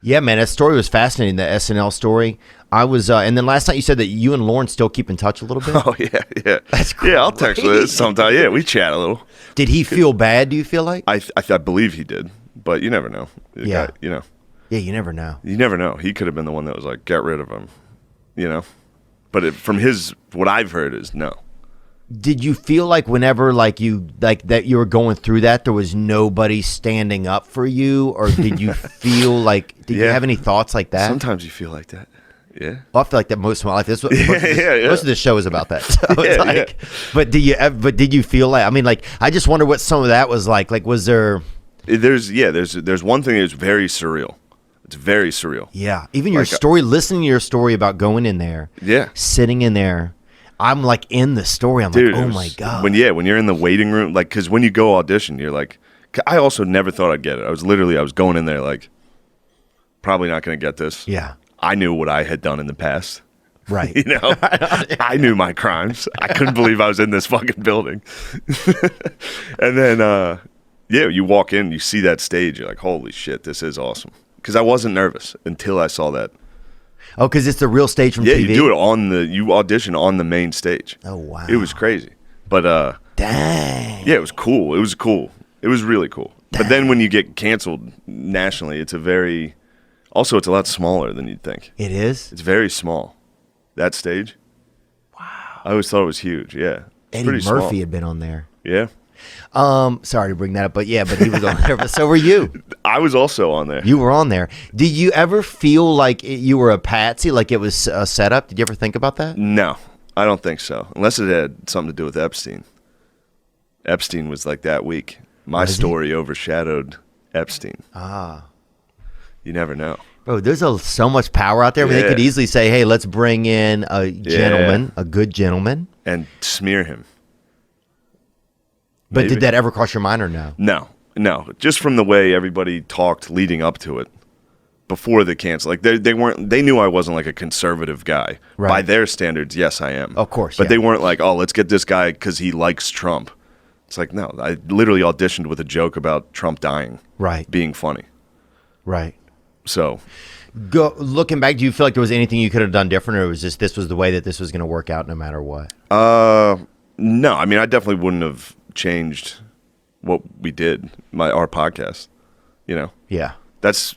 Yeah, man, that story was fascinating, the SNL story. I was, and then last night you said that you and Lauren still keep in touch a little bit? Oh, yeah. That's crazy. Yeah, I'll text with it sometime. Yeah, we chat a little. Did he feel bad, do you feel like? I believe he did, but you never know. The Yeah. guy, you know. Yeah, you never know. You never know. He could have been the one that was like, get rid of him, you know? But from what I've heard is no. Did you feel like whenever that you were going through that, there was nobody standing up for you? Or did you feel like, did you have any thoughts like that? Sometimes you feel like that. Yeah. Well, I feel like that most of my life. Most of the show is about that. So it's like, but did you feel like? I mean, like, I just wonder what some of that was like. Like, was there? There's one thing that's very surreal. It's very surreal. Yeah. Even your story, listening to your story about going in there. Yeah. Sitting in there. I'm like in the story. I'm Dude, like, oh my God. When you're in the waiting room, like, because when you go audition, you're like, I also never thought I'd get it. I was going in there like, probably not going to get this. Yeah. I knew what I had done in the past. Right. You know, I knew my crimes. I couldn't believe I was in this fucking building. And then, you walk in, you see that stage, you're like, holy shit, this is awesome. Because I wasn't nervous until I saw that. Oh, because it's the real stage from TV? Yeah, you do it you audition on the main stage. Oh, wow. It was crazy. But, dang. yeah, it was cool. It was cool. It was really cool. Dang. But then when you get canceled nationally, it's also, it's a lot smaller than you'd think. It is? It's very small. That stage. Wow. I always thought it was huge. Yeah. Eddie Murphy had been on there. Yeah. Sorry to bring that up, but he was on there. But so were you. I was also on there. You were on there. Did you ever feel like you were a patsy, like it was a setup? Did you ever think about that? No, I don't think so. Unless it had something to do with Epstein. Epstein was like that week. My story overshadowed Epstein. Ah. You never know. Bro, there's so much power out there. I mean, they could easily say, hey, let's bring in a gentleman, a good gentleman. And smear him. But did that ever cross your mind or no? No. Just from the way everybody talked leading up to it, before the cancel, like they knew I wasn't like a conservative guy. Right. By their standards, yes, I am. Of course, but they weren't like, oh, let's get this guy because he likes Trump. It's like, no, I literally auditioned with a joke about Trump dying, right, being funny, right. So, looking back, do you feel like there was anything you could have done different, or was this was the way that this was going to work out no matter what? No, I mean, I definitely wouldn't have changed what we did, our podcast, you know? Yeah. That's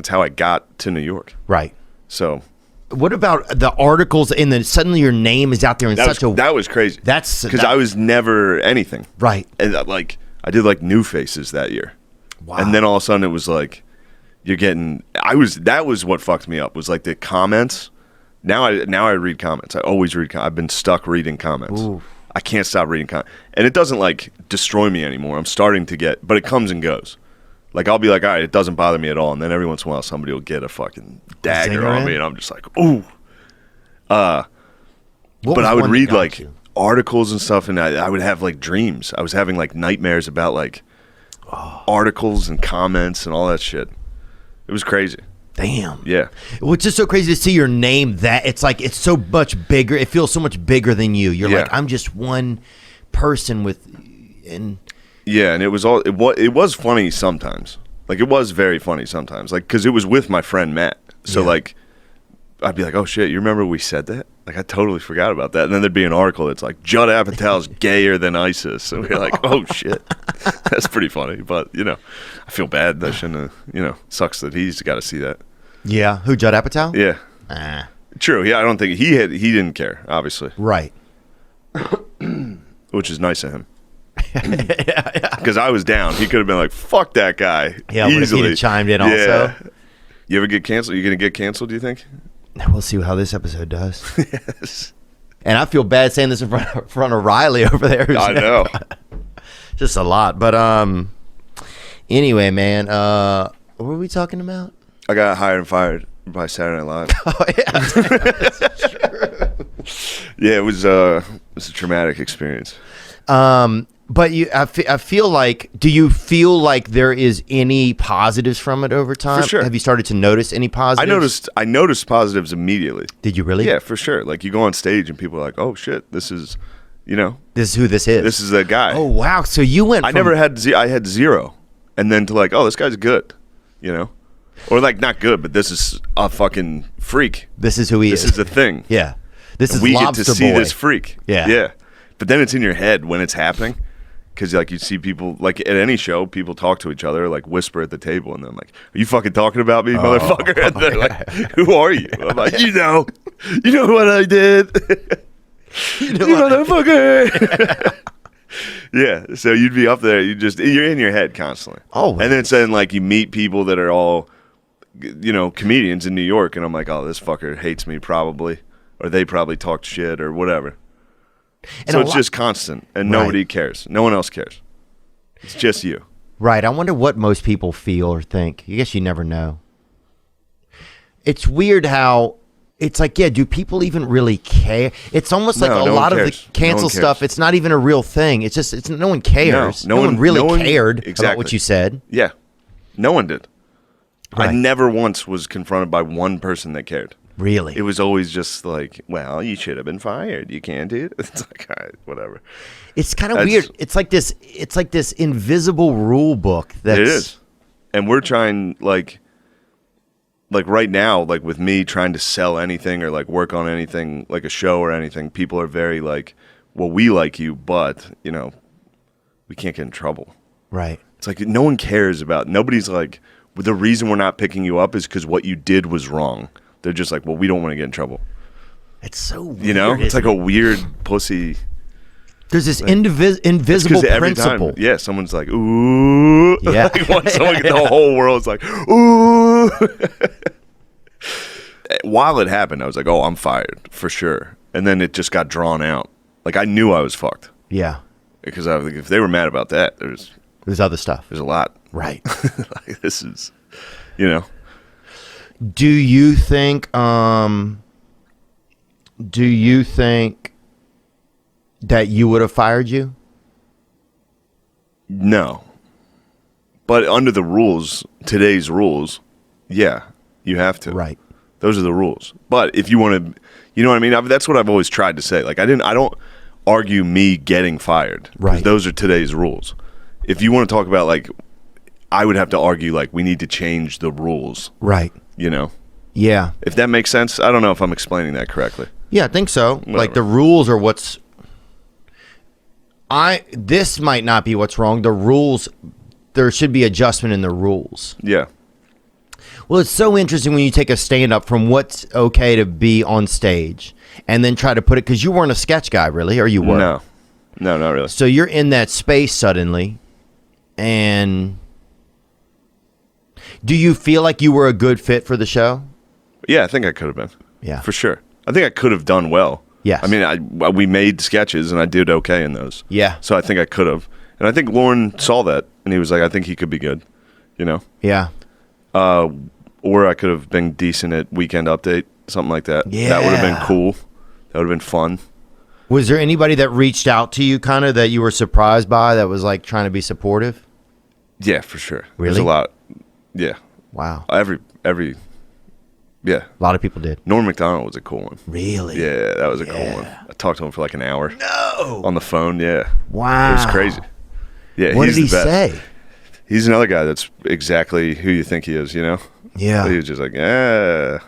how I got to New York. Right. So. What about the articles and then suddenly your name is out there in that was crazy. Because I was never anything. Right. And I did like New Faces that year. Wow. And then all of a sudden it was like, that was what fucked me up, was like the comments. Now I read comments. I always read comments. I've been stuck reading comments. Ooh. I can't stop reading comments. And it doesn't like destroy me anymore. I'm starting to but it comes and goes. Like I'll be like, all right, it doesn't bother me at all. And then every once in a while somebody will get a fucking dagger on me and I'm just like, ooh. But I would read like articles and stuff, and I would have like dreams. I was having like nightmares about like articles and comments and all that shit. It was crazy. Damn. Yeah. Well, it's just so crazy to see your name that it's like it's so much bigger. It feels so much bigger than you. You're like, I'm just one person and it was funny sometimes. Like it was very funny sometimes. Like because it was with my friend Matt. So like I'd be like, oh shit, you remember we said that? Like I totally forgot about that. And then there'd be an article that's like Judd Apatow's gayer than ISIS. And we're like, oh shit. That's pretty funny. But I feel bad. That shouldn't have, sucks that he's got to see that. Yeah. Who, Judd Apatow? Yeah. True. Yeah, I don't think he didn't care, obviously. Right. Which is nice of him. Because I was down. He could have been like, fuck that guy. Yeah, but if he'd have chimed in also. You ever get canceled? You going to get canceled, do you think? We'll see how this episode does. Yes. And I feel bad saying this in front of Riley over there. I know. Just a lot. But anyway, man, what were we talking about? I got hired and fired by Saturday Night Live. Oh, yeah. That's true. Yeah, it was a traumatic experience. But I feel like, do you feel like there is any positives from it over time? For sure. Have you started to notice any positives? I noticed positives immediately. Did you really? Yeah, for sure. Like you go on stage and people are like, oh shit, this is, this is who this is. This is the guy. Oh, wow. So you went I had zero. And then to like, oh, this guy's good, Or like not good, but this is a fucking freak. This is who he is. This is a thing. Yeah. This is we Lobster get to see Boy. this freak. Yeah. Yeah. But then it's in your head when it's happening. Because like you see people, like at any show, people talk to each other, like whisper at the table, and then like, "Are you fucking talking about me, motherfucker?" And they're like, "Who are you?" I'm like, you know what I did, you motherfucker. Yeah. So you'd be up there, you're in your head constantly. Oh. And then saying like you meet people that are all, comedians in New York, and I'm like, "Oh, this fucker hates me probably, or they probably talked shit or whatever." And so it's just constant, and nobody cares. No one else cares. It's just you. Right. I wonder what most people feel or think. I guess you never know. It's weird how it's like, yeah, do people even really care? It's almost like a lot of the cancel stuff. It's not even a real thing. It's just, no one cares. No one really cared about what you said. Yeah. No one did. Right. I never once was confronted by one person that cared. Really? It was always just like, well, you should have been fired. You can't do it. It's like, all right, whatever. It's kind of weird. It's like this invisible rule book. It is. And we're trying like right now, like with me trying to sell anything or like work on anything, like a show or anything, people are very like, well, we like you, but, we can't get in trouble. Right. It's like no one cares about, nobody's like, the reason we're not picking you up is because what you did was wrong. They're just like, well, we don't want to get in trouble. It's so weird. It's like a weird pussy. There's this invisible principle. Time, someone's like, ooh. Yeah. The whole world's like, ooh. While it happened, I was like, oh, I'm fired for sure. And then it just got drawn out. Like I knew I was fucked. Yeah. Because I was like, if they were mad about that, there's other stuff. There's a lot. Right. Like, this is, Do you think that you would have fired you? No. But under the rules, today's rules, yeah, you have to. Right. Those are the rules. But if you want to, you know what I mean? That's what I've always tried to say. Like I don't argue me getting fired. Right. Those are today's rules. If you want to talk about like, I would have to argue like we need to change the rules. Right. Yeah. If that makes sense. I don't know if I'm explaining that correctly. Yeah, I think so. Whatever. Like the rules are what's this might not be what's wrong. The rules, there should be adjustment in the rules. Yeah. Well, it's so interesting when you take a stand up from what's okay to be on stage and then try to put it, because you weren't a sketch guy really, or you were? No, not really. So you're in that space suddenly, and do you feel like you were a good fit for the show? Yeah, I think I could have been. Yeah. For sure. I think I could have done well. Yes. I mean, we made sketches, and I did okay in those. Yeah. So I think I could have. And I think Lauren saw that, and he was like, I think he could be good, Yeah. Or I could have been decent at Weekend Update, something like that. Yeah. That would have been cool. That would have been fun. Was there anybody that reached out to you kind of that you were surprised by that was like trying to be supportive? Yeah, for sure. Really? There's a lot. Yeah. Wow. Yeah. A lot of people did. Norm Macdonald was a cool one. Really? Yeah, that was a cool one. I talked to him for like an hour. No. On the phone, yeah. Wow. It was crazy. Yeah, what he's did he the best. say? He's another guy that's exactly who you think he is, Yeah. He was just like, I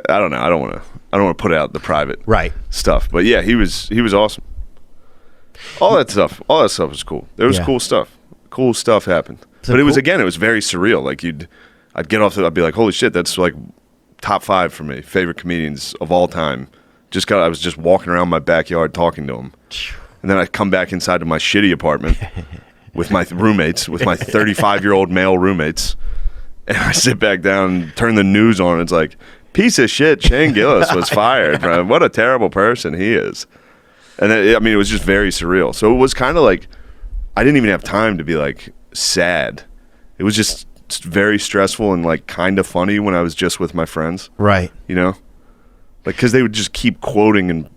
don't know. I don't want to put out the private stuff. But yeah, he was awesome. All that stuff was cool. There was cool stuff. Cool stuff happened. So but it was very surreal. Like I'd get off, I'd be like, holy shit, that's like top 5 for me, favorite comedians of all time. I was just walking around my backyard talking to them. And then I'd come back inside to my shitty apartment with my roommates, with my 35-year-old male roommates. And I sit back down, turn the news on, and it's like, piece of shit, Shane Gillis was fired. Bro. What a terrible person he is. And then, it was just very surreal. So it was kind of like, I didn't even have time to be like sad. It was just very stressful and like kind of funny when I was just with my friends. Right. Like, because they would just keep quoting, and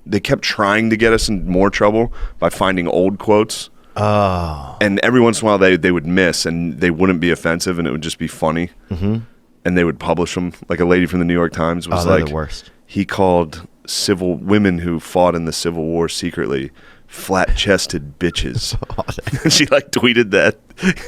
they kept trying to get us in more trouble by finding old quotes. Oh. And every once in a while they would miss, and they wouldn't be offensive, and it would just be funny. Mm-hmm. And they would publish them. Like a lady from the New York Times was like, the worst. He called women who fought in the Civil War secretly flat-chested bitches. She like tweeted that,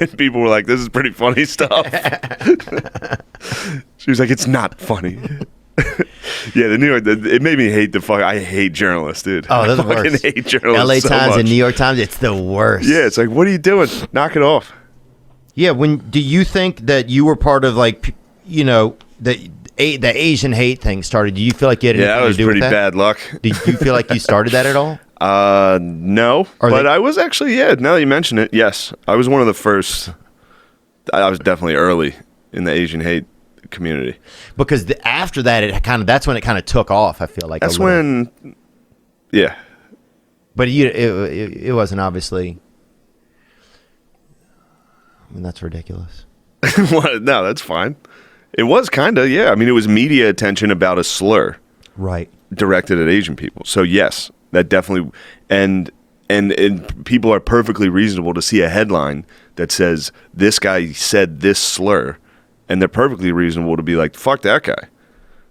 and people were like, "This is pretty funny stuff." She was like, "It's not funny." Yeah, the New York. It made me hate the fuck. I hate journalists, dude. Oh, that's the worst. I fucking hate journalists. L.A. so Times much. and New York Times. It's the worst. Yeah, it's like, what are you doing? Knock it off. Yeah. Do you think that you were part of like, you know, the Asian hate thing started? Do you feel like you had anything to do with that? That was pretty bad luck. Did you feel like you started that at all? No, but I was actually, now that you mention it, yes. I was one of the first. I was definitely early in the Asian hate community. Because after that, that's when it kind of took off, I feel like. That's when, yeah. But it wasn't obviously. I mean, that's ridiculous. What? No, that's fine. It was kind of, yeah. I mean, it was media attention about a slur. Right. Directed at Asian people. So yes, that definitely, and people are perfectly reasonable to see a headline that says this guy said this slur, and they're perfectly reasonable to be like, fuck that guy.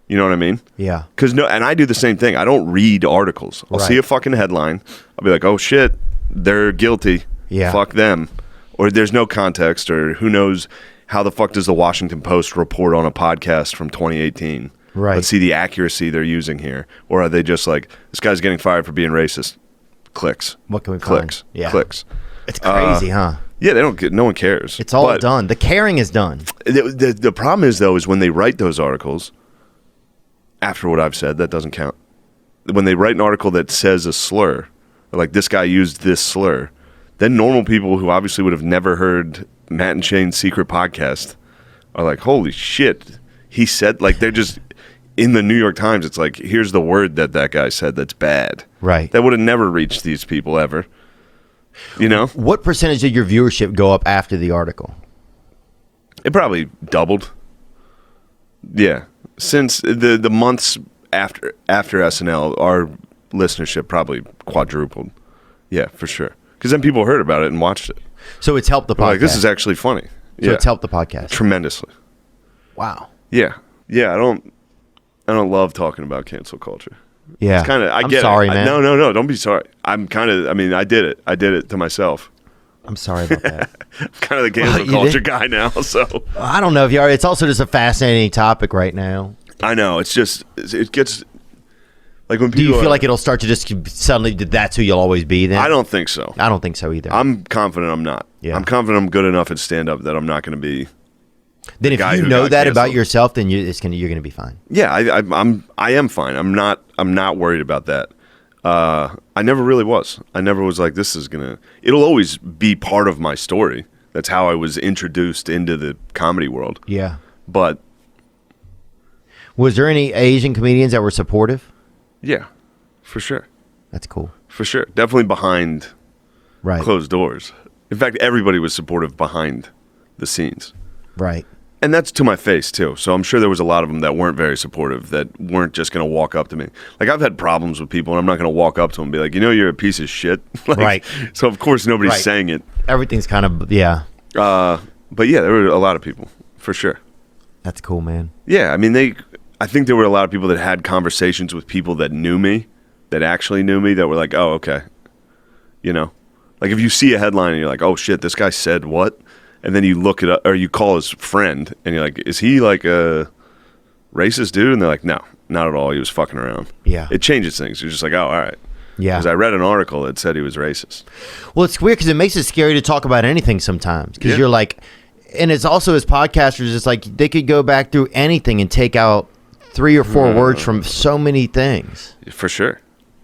You know what I mean? Yeah. And I do the same thing. I don't read articles. I'll see a fucking headline. I'll be like, oh shit, they're guilty. Yeah. Fuck them. Or there's no context, or who knows how the fuck does the Washington Post report on a podcast from 2018? Right. Let's see the accuracy they're using here. Or are they just like, this guy's getting fired for being racist? Clicks. What can we Clicks. find? Yeah. Clicks. It's crazy, huh? Yeah, no one cares. It's all done. The caring is done. The problem is, though, is when they write those articles, after what I've said, that doesn't count. When they write an article that says a slur, like this guy used this slur, then normal people who obviously would have never heard Matt and Shane's secret podcast are like, holy shit, he said, like, they're just, in the New York Times, it's like, here's the word that guy said that's bad. Right. That would have never reached these people ever. You know? What percentage of your viewership go up after the article? It probably doubled. Yeah. Since the months after SNL, our listenership probably quadrupled. Yeah, for sure. Because then people heard about it and watched it. So it's helped the podcast. Like, this is actually funny. So it's helped the podcast. Tremendously. Wow. Yeah. Yeah, I don't love talking about cancel culture. Yeah. It's kind of, I'm sorry, man. No, don't be sorry. I'm kind of, I mean, I did it to myself. I'm sorry about that. I'm kind of the cancel culture guy now, so. I don't know if you are. It's also just a fascinating topic right now. I know. It's just, it gets, like when people. Do you feel like it'll start to just suddenly, that's who you'll always be then? I don't think so. I don't think so either. I'm confident I'm not. Yeah. I'm confident I'm good enough at stand-up that I'm not going to be. Then if you know that about yourself, then you're going to be fine. Yeah, I am fine. I'm not worried about that. I never really was. I never was like, this is gonna. It'll always be part of my story. That's how I was introduced into the comedy world. Yeah. But was there any Asian comedians that were supportive? Yeah, for sure. That's cool. For sure, definitely behind right closed doors. In fact, everybody was supportive behind the scenes. Right. And that's to my face, too. So I'm sure there was a lot of them that weren't very supportive, that weren't just going to walk up to me. Like, I've had problems with people, and I'm not going to walk up to them and be like, you know, you're a piece of shit. Like, right. So, of course, nobody's saying it. Everything's kind of, yeah. But, yeah, there were a lot of people, for sure. That's cool, man. Yeah, I mean, I think there were a lot of people that had conversations with people that knew me, that actually knew me, that were like, oh, okay. You know? Like, if you see a headline and you're like, oh, shit, this guy said what? And then you look it up, or you call his friend, and you're like, is he like a racist dude? And they're like, no, not at all. He was fucking around. Yeah. It changes things. You're just like, oh, all right. Yeah. Because I read an article that said he was racist. Well, it's weird because it makes it scary to talk about anything sometimes. Because you're like, and it's also as podcasters, it's like they could go back through anything and take out 3 or 4 words from so many things. For sure.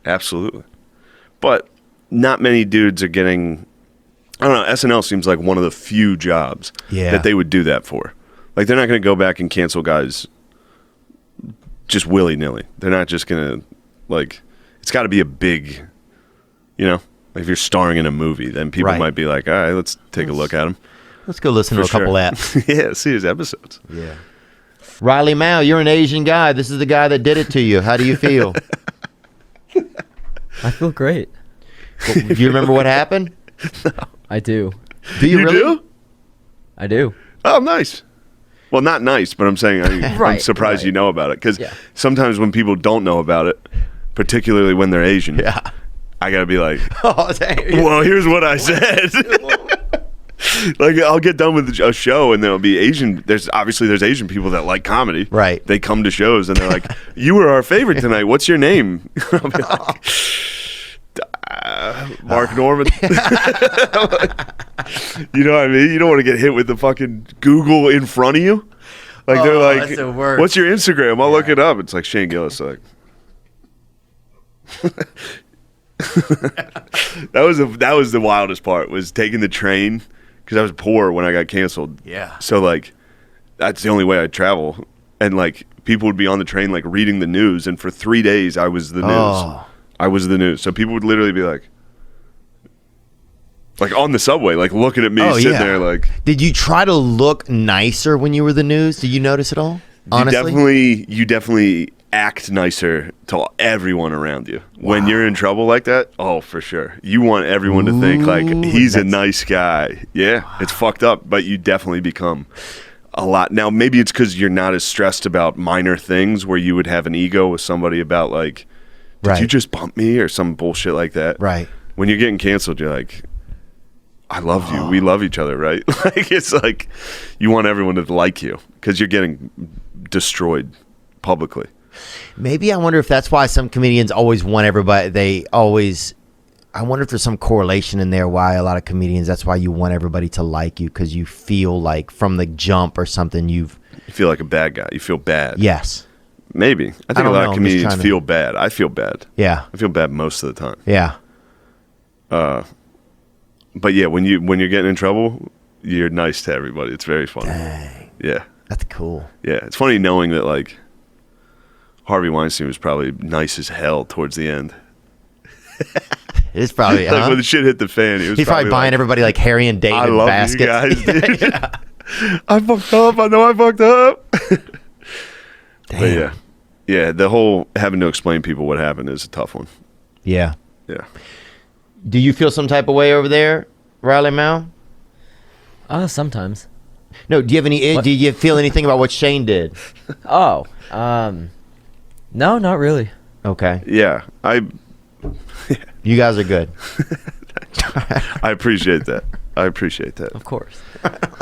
Absolutely. But not many dudes are getting... I don't know, SNL seems like one of the few jobs that they would do that for. Like, they're not going to go back and cancel guys just willy-nilly. They're not just going to, like, it's got to be a big, you know, like if you're starring in a movie, then people might be like, all right, let's take a look at him. Let's go listen to a couple apps. Yeah, see his episodes. Yeah. Riley Mao, you're an Asian guy. This is the guy that did it to you. How do you feel? I feel great. Well, do you remember what happened? No. I do. Do you really? Do? I do. Oh, nice. Well, not nice, but I'm saying I'm surprised you know about it. Because sometimes when people don't know about it, particularly when they're Asian, I gotta be like, Oh, dang. well, here's what I said. Like, I'll get done with a show and there'll be Asian. There's Asian people that like comedy. Right. They come to shows and they're like, "You were our favorite tonight. What's your name?" I'll be like, Mark Norman. You know what I mean? You don't want to get hit with the fucking Google in front of you. Like, they're like, that's the worst. "What's your Instagram?" I'll look it up. It's like Shane Gillis. Like, that was the wildest part, was taking the train, because I was poor when I got canceled. Yeah. So like, that's the only way I'd travel, and like people would be on the train like reading the news, and for 3 days I was the news. Oh. I was the news. So people would literally be like on the subway, like looking at me, sitting there like. Did you try to look nicer when you were the news? Did you notice it all? Honestly? You definitely act nicer to everyone around you when you're in trouble like that. Oh, for sure. You want everyone to think like he's a nice guy. Yeah, it's fucked up, but you definitely become a lot. Now, maybe it's because you're not as stressed about minor things where you would have an ego with somebody about like, did you just bump me or some bullshit like that? Right. When you're getting canceled, you're like, I love you. We love each other, right? Like, it's like you want everyone to like you because you're getting destroyed publicly. Maybe I wonder if that's why some comedians always want everybody. I wonder if there's some correlation in there why a lot of comedians, that's why you want everybody to like you, because you feel like from the jump or something you feel like a bad guy. You feel bad. Yes. Maybe. I think a lot of comedians feel bad. I feel bad. Yeah. I feel bad most of the time. Yeah. But yeah, when you're getting in trouble, you're nice to everybody. It's very funny. Dang. Yeah. That's cool. Yeah. It's funny knowing that like Harvey Weinstein was probably nice as hell towards the end. It's probably like when the shit hit the fan, he's probably buying everybody like Harry and David I love baskets. You guys, dude. I fucked up. I know I fucked up. Damn. But yeah, the whole having to explain people what happened is a tough one. Yeah. Yeah. Do you feel some type of way over there, Riley Mal? Sometimes. No. Do you have any? Do you feel anything about what Shane did? Oh, no, not really. Okay. Yeah, You guys are good. I appreciate that. Of course.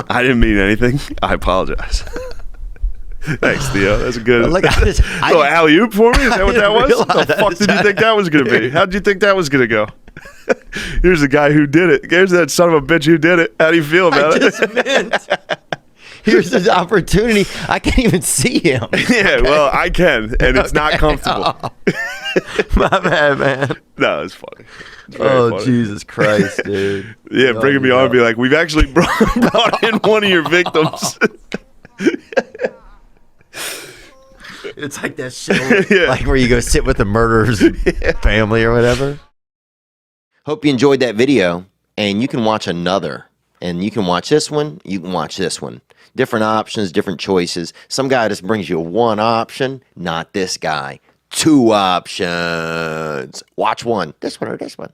I didn't mean anything. I apologize. Thanks, Theo. That's a good. Look, little alley-oop for me? Is that what that was? What the fuck did you think that was going to be? How did you think that was going to go? Here's the guy who did it. Here's that son of a bitch who did it. How do you feel about it? Here's the opportunity. I can't even see him. Yeah, well, I can, and it's not comfortable. Oh. My bad, man. No, it's funny. It's very funny. Jesus Christ, dude. Yeah, bringing me on and be like, we've actually brought in one of your victims. It's like that show, like where you go sit with the murderer's family or whatever. Hope you enjoyed that video, and you can watch another. And you can watch this one, you can watch this one. Different options, different choices. Some guy just brings you one option, not this guy. 2 options. Watch one, this one or this one.